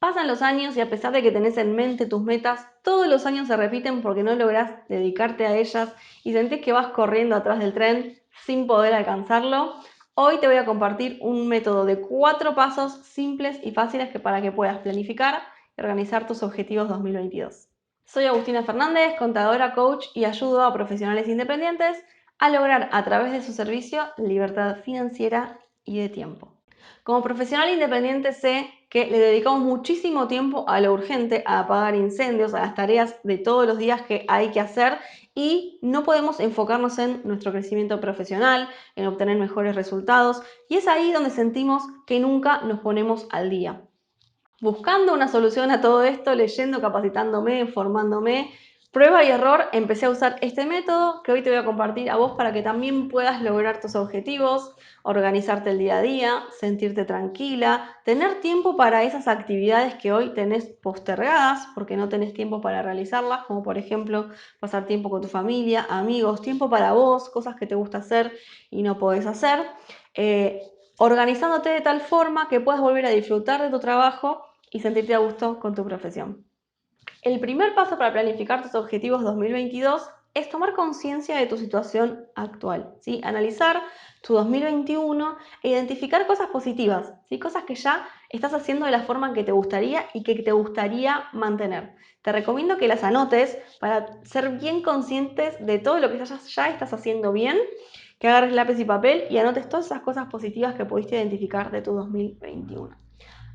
Pasan los años y a pesar de que tenés en mente tus metas, todos los años se repiten porque no lográs dedicarte a ellas y sentís que vas corriendo atrás del tren sin poder alcanzarlo. Hoy te voy a compartir un método de 4 pasos simples y fáciles para que puedas planificar y organizar tus objetivos 2022. Soy Agustina Fernández, contadora, coach y ayudo a profesionales independientes a lograr a través de su servicio libertad financiera y de tiempo. Como profesional independiente sé que le dedicamos muchísimo tiempo a lo urgente, a apagar incendios, a las tareas de todos los días que hay que hacer y no podemos enfocarnos en nuestro crecimiento profesional, en obtener mejores resultados y es ahí donde sentimos que nunca nos ponemos al día. Buscando una solución a todo esto, leyendo, capacitándome, formándome, prueba y error, empecé a usar este método que hoy te voy a compartir a vos para que también puedas lograr tus objetivos, organizarte el día a día, sentirte tranquila, tener tiempo para esas actividades que hoy tenés postergadas porque no tenés tiempo para realizarlas, como por ejemplo pasar tiempo con tu familia, amigos, tiempo para vos, cosas que te gusta hacer y no podés hacer. Organizándote de tal forma que puedas volver a disfrutar de tu trabajo y sentirte a gusto con tu profesión. El primer paso para planificar tus objetivos 2022 es tomar conciencia de tu situación actual, ¿sí? Analizar tu 2021 e identificar cosas positivas, ¿sí? Cosas que ya estás haciendo de la forma que te gustaría y que te gustaría mantener. Te recomiendo que las anotes para ser bien conscientes de todo lo que ya estás haciendo bien, que agarres lápiz y papel y anotes todas esas cosas positivas que pudiste identificar de tu 2021.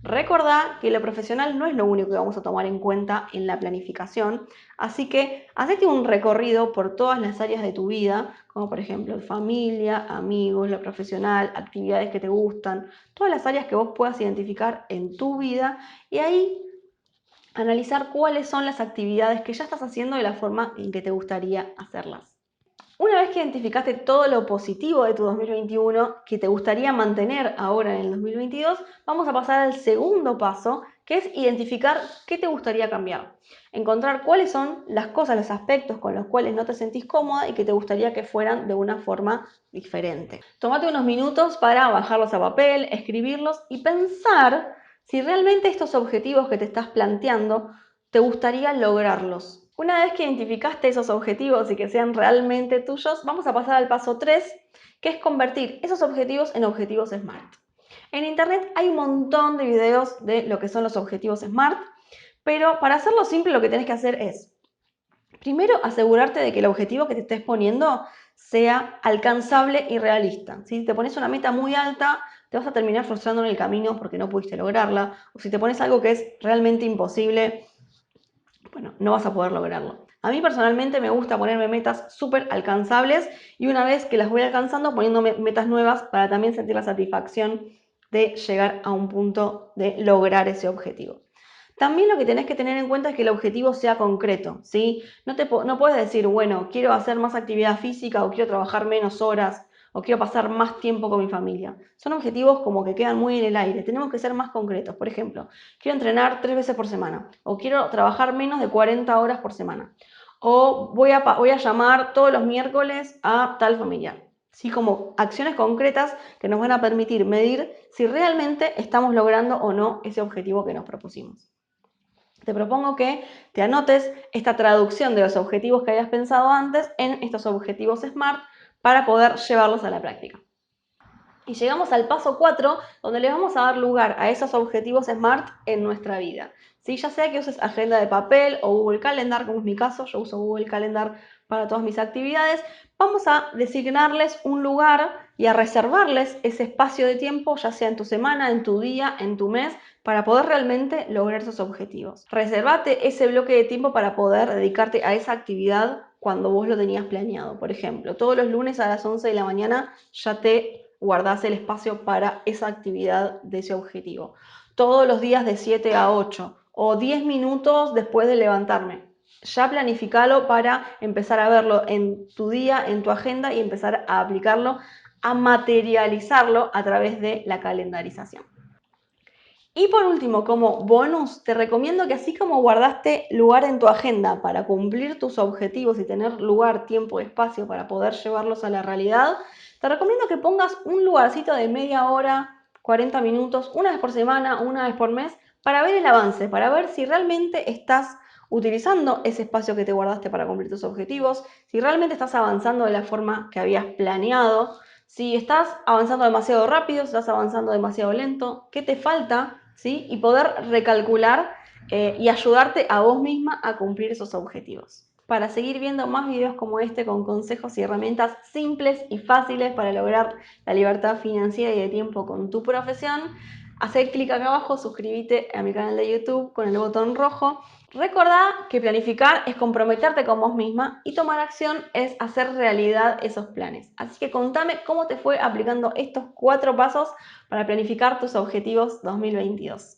Recordá que lo profesional no es lo único que vamos a tomar en cuenta en la planificación, así que hacete un recorrido por todas las áreas de tu vida, como por ejemplo familia, amigos, lo profesional, actividades que te gustan, todas las áreas que vos puedas identificar en tu vida y ahí analizar cuáles son las actividades que ya estás haciendo de la forma en que te gustaría hacerlas. Una vez que identificaste todo lo positivo de tu 2021 que te gustaría mantener ahora en el 2022, vamos a pasar al segundo paso, que es identificar qué te gustaría cambiar. Encontrar cuáles son las cosas, los aspectos con los cuales no te sentís cómoda y que te gustaría que fueran de una forma diferente. Tómate unos minutos para bajarlos a papel, escribirlos y pensar si realmente estos objetivos que te estás planteando te gustaría lograrlos. Una vez que identificaste esos objetivos y que sean realmente tuyos, vamos a pasar al paso 3, que es convertir esos objetivos en objetivos SMART. En internet hay un montón de videos de lo que son los objetivos SMART, pero para hacerlo simple lo que tenés que hacer es, primero, asegurarte de que el objetivo que te estés poniendo sea alcanzable y realista. Si te pones una meta muy alta, te vas a terminar frustrando en el camino porque no pudiste lograrla, o si te pones algo que es realmente imposible, bueno, no vas a poder lograrlo. A mí personalmente me gusta ponerme metas súper alcanzables y una vez que las voy alcanzando, poniéndome metas nuevas para también sentir la satisfacción de llegar a un punto de lograr ese objetivo. También lo que tenés que tener en cuenta es que el objetivo sea concreto, ¿sí? No puedes decir, bueno, quiero hacer más actividad física o quiero trabajar menos horas o quiero pasar más tiempo con mi familia. Son objetivos como que quedan muy en el aire. Tenemos que ser más concretos. Por ejemplo, quiero entrenar 3 veces por semana o quiero trabajar menos de 40 horas por semana o voy a llamar todos los miércoles a tal familiar. ¿Sí? Como acciones concretas que nos van a permitir medir si realmente estamos logrando o no ese objetivo que nos propusimos. Te propongo que te anotes esta traducción de los objetivos que habías pensado antes en estos objetivos SMART para poder llevarlos a la práctica. Y llegamos al paso 4, donde le vamos a dar lugar a esos objetivos SMART en nuestra vida. ¿Sí? Ya sea que uses agenda de papel o Google Calendar, como es mi caso, yo uso Google Calendar para todas mis actividades, vamos a designarles un lugar y a reservarles ese espacio de tiempo, ya sea en tu semana, en tu día, en tu mes, para poder realmente lograr esos objetivos. Reservate ese bloque de tiempo para poder dedicarte a esa actividad cuando vos lo tenías planeado. Por ejemplo, todos los lunes a las 11 de la mañana ya te guardás el espacio para esa actividad de ese objetivo. Todos los días de 7 a 8 o 10 minutos después de levantarme. Ya planificalo para empezar a verlo en tu día, en tu agenda y empezar a aplicarlo, a materializarlo a través de la calendarización. Y por último, como bonus, te recomiendo que así como guardaste lugar en tu agenda para cumplir tus objetivos y tener lugar, tiempo, espacio para poder llevarlos a la realidad, te recomiendo que pongas un lugarcito de media hora, 40 minutos, una vez por semana, una vez por mes, para ver el avance, para ver si realmente estás utilizando ese espacio que te guardaste para cumplir tus objetivos, si realmente estás avanzando de la forma que habías planeado, si estás avanzando demasiado rápido, si estás avanzando demasiado lento, qué te falta, ¿sí? Y poder recalcular y ayudarte a vos misma a cumplir esos objetivos. Para seguir viendo más videos como este con consejos y herramientas simples y fáciles para lograr la libertad financiera y de tiempo con tu profesión, hacé clic acá abajo, suscríbete a mi canal de YouTube con el botón rojo. Recordá que planificar es comprometerte con vos misma y tomar acción es hacer realidad esos planes. Así que contame cómo te fue aplicando estos 4 pasos para planificar tus objetivos 2022.